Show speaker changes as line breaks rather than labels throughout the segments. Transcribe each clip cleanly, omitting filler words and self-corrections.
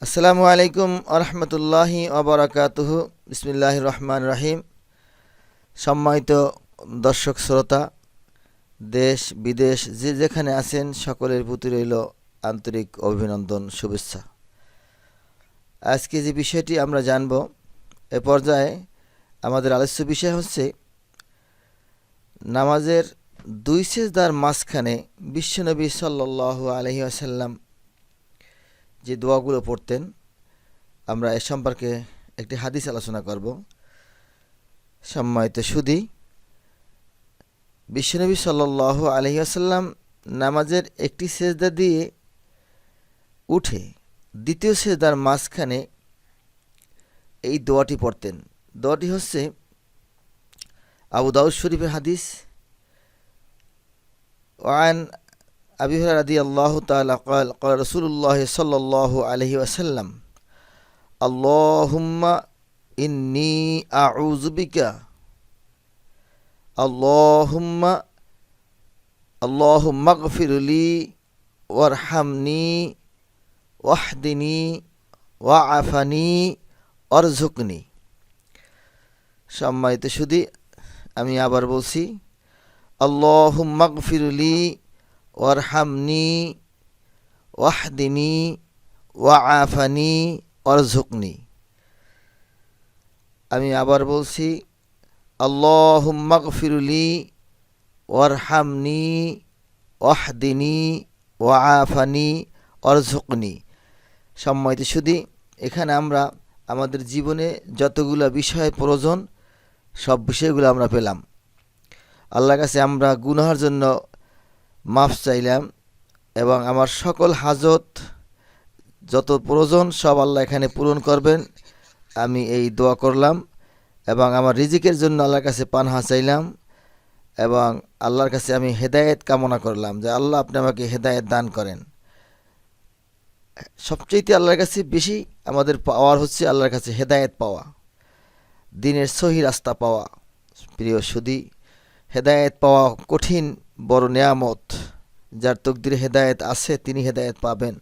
আসসালামু আলাইকুম আরহামতুল্লাহি ওয়াবারাকাতুহু। বিসমিল্লাহির রহমানির রহিম। সম্মানিত দর্শক শ্রোতা, দেশ বিদেশ যে যেখানে আছেন সকলের প্রতি রইল আন্তরিক অভিনন্দন, শুভেচ্ছা। আজকে যে বিষয়টি আমরা জানব, এ পর্যায়ে আমাদের আলোচ্য বিষয় হচ্ছে নামাজের দুই সেজদার মাঝখানে বিশ্বনবী সাল্লাল্লাহু আলাইহি ওয়াসাল্লাম যে দোয়াগুলো পড়তেন, আমরা এ সম্পর্কে একটি হাদিস আলোচনা করব। সম্মানিত সুধী, বিশ্বনবী সাল্লাল্লাহু আলাইহি ওয়াসাল্লাম নামাজের একটি সেজদা দিয়ে উঠে দ্বিতীয় সেজদার মাঝখানে এই দোয়াটি পড়তেন। দোয়াটি হচ্ছে আবু দাউদ শরীফের হাদিস। ওয়ান আবি হুরায়রা রাদিয়াল্লাহু তাআলা قال قال رسول الله صلى الله عليه وسلم اللهم إني أعوذ بك اللهم اغفر لي وارحمني واهدني وعافني وارزقني। সম্মানিত সুধী, আমি আবার বলছি, আল্লাহুম্মা গফির লি ওয়ারহামনি ওয়াহদিনি ওয়াআফানি ওয়ারযুকনি। আমি আবার বলছি, আল্লাহুম্মা গফির লি ওয়ারহামনি ওয়াহদিনি ওয়াআফানি ওয়ারযুকনি। সম্মানিত সুধী, এখানে আমরা আমাদের জীবনে যতগুলো বিষয় প্রয়োজন সব বিষয়গুলো আমরা পেলাম। আল্লাহর কাছে আমরা গুনাহের জন্য মাফ চাইলাম এবং আমার সকল হাজত যত প্রয়োজন সব আল্লাহ এখানে পূরণ করবেন, আমি এই দোয়া করলাম। এবং আমার রিজিকের জন্য আল্লাহর কাছে পানাহ চাইলাম এবং আল্লাহর কাছে আমি হেদায়েত কামনা করলাম যে আল্লাহ আপনি আমাকে হেদায়েত দান করেন। সবচেয়ে আল্লাহর কাছে বেশি আমাদের পাওয়ার হচ্ছে আল্লাহর কাছে হেদায়েত পাওয়া, দিনের সহি রাস্তা পাওয়া। প্রিয় সুধী, হেদায়েত পাওয়া কঠিন বড় নেয়ামত। যার তকদিরে হেদায়েত আছে তিনি হেদায়েত পাবেন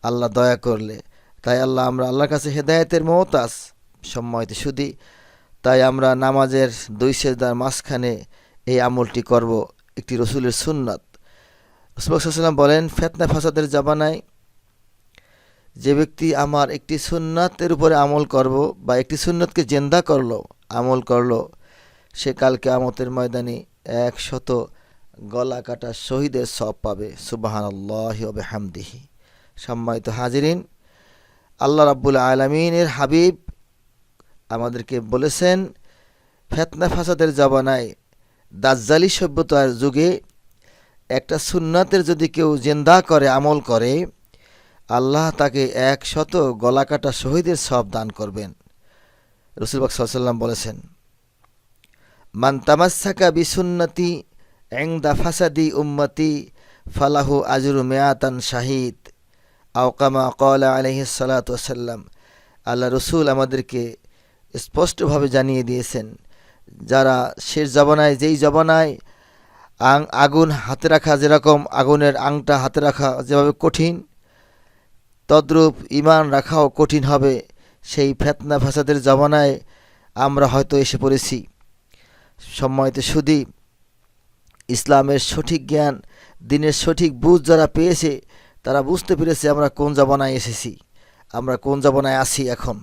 আল্লাহ দয়া করলে। তাই আমরা আল্লাহর কাছে হেদায়েতের মহতাজ। সম্মানিত সুধী, তাই আমরা নামাজের দুই সেজদার মাঝখানে এই আমলটি করব, একটি রসুলের সুন্নাত। রাসূলুল্লাহ সাল্লাল্লাহু আলাইহি ওয়াসাল্লাম বলেন, ফিতনা ফাসাদের জামানায় যে ব্যক্তি আমার একটি সুন্নাতের উপরে আমল করব বা একটি সুন্নাতকে জিন্দা করলো, আমল করলো, সে কাল কিয়ামতের ময়দানে 100 গলা কাটা শহীদের সওয়াব পাবে। সুবহানাল্লাহি ওয়া বিহামদিহি। সম্মানিত হাজিরিন, আল্লাহ রাব্বুল আলামিনের হাবিব আমাদেরকে বলেছেন, ফিতনা ফাসাদের জামানায় দাজ্জালি সভ্যতার যুগে একটা সুন্নাতের যদি কেউ জিন্দা করে, আমল করে, আল্লাহ তাকে 100 গলা কাটা শহীদের সওয়াব দান করবেন। রাসূলুল্লাহ সাল্লাল্লাহু আলাইহি ওয়াসাল্লাম বলেছেন, মান তামাসসাকা বিসুন্নতি ইনদা ফাসাদি উম্মতি ফালাহু আজরু মিআতান শাহিদ আও কামা ক্বালা আলাইহিস সালাতু ওয়াসাল্লাম। আল্লাহ রসুল আমাদেরকে স্পষ্টভাবে জানিয়ে দিয়েছেন, যারা শেষ জমানায়, যেই জমানায় আগুন হাতে রাখা, যেরকম আগুনের আংটা হাতে রাখা যেভাবে কঠিন, তদ্রূপ ঈমান রাখাও কঠিন হবে। সেই ফিতনা ফাসাদের জমানায় আমরা হয়তো এসে পড়েছি। সম্মানিত সুধী, ইসলামের সঠিক জ্ঞান, দিনের সঠিক বুঝ যারা পেয়েছে তারা বুঝতে পেরেছে আমরা কোন জমানায় এসেছি, আমরা কোন জমানায় আছি এখন।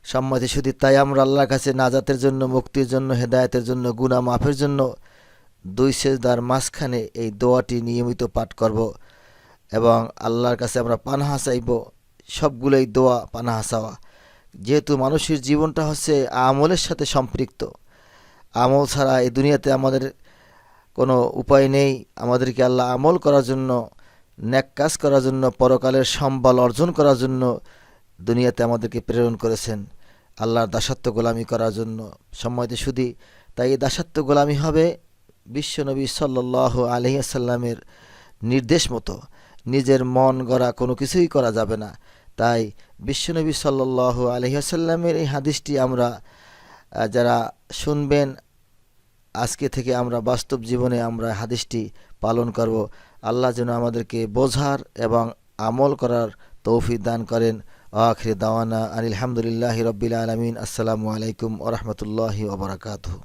সম্মানিত সুধী, তাই আমরা আল্লাহর কাছে নাজাতের জন্য, মুক্তির জন্য, হেদায়েতের জন্য, গুনাহ মাফের জন্য দুই সেজদার মাঝখানে এই দোয়াটি নিয়মিত পাঠ করব এবং আল্লাহর কাছে আমরা পানাহ চাইব। সবগুলোই দোয়া, পানাহ চাওয়া। যেহেতু মানুষের জীবনটা হচ্ছে আমলের সাথে সম্পৃক্ত, আমল ছাড়া এই দুনিয়াতে আমাদের কোনো উপায় নেই। আমাদেরকে আল্লাহ আমল করার জন্য, নেক কাজ করার জন্য, পরকালের সম্বল অর্জন করার জন্য দুনিয়াতে আমাদেরকে প্রেরণ করেছেন, আল্লাহর দাসত্ব গোলামি করার জন্য। সম্মানিত সুধী, তাই এই দাসত্ব গোলামি হবে বিশ্বনবী সাল্লাল্লাহু আলাইহি ওয়াসাল্লামের নির্দেশ মতো। নিজের মন গড়া কোনো কিছুই করা যাবে না। তাই বিশ্বনবী সাল্লাল্লাহু আলাইহি ওয়াসাল্লামের এই হাদিসটি আমরা যারা শুনবেন, আজকে থেকে আমরা বাস্তব জীবনে আমরা হাদিসটি পালন করব। আল্লাহ যেন আমাদেরকে বোঝার এবং আমল করার তৌফিক দান করেন। আখির দাওয়ানা আনিল হামদুলিল্লাহি রাব্বিল আলামিন। আসসালামু আলাইকুম ওয়া রাহমাতুল্লাহি ওয়া বারাকাতুহু।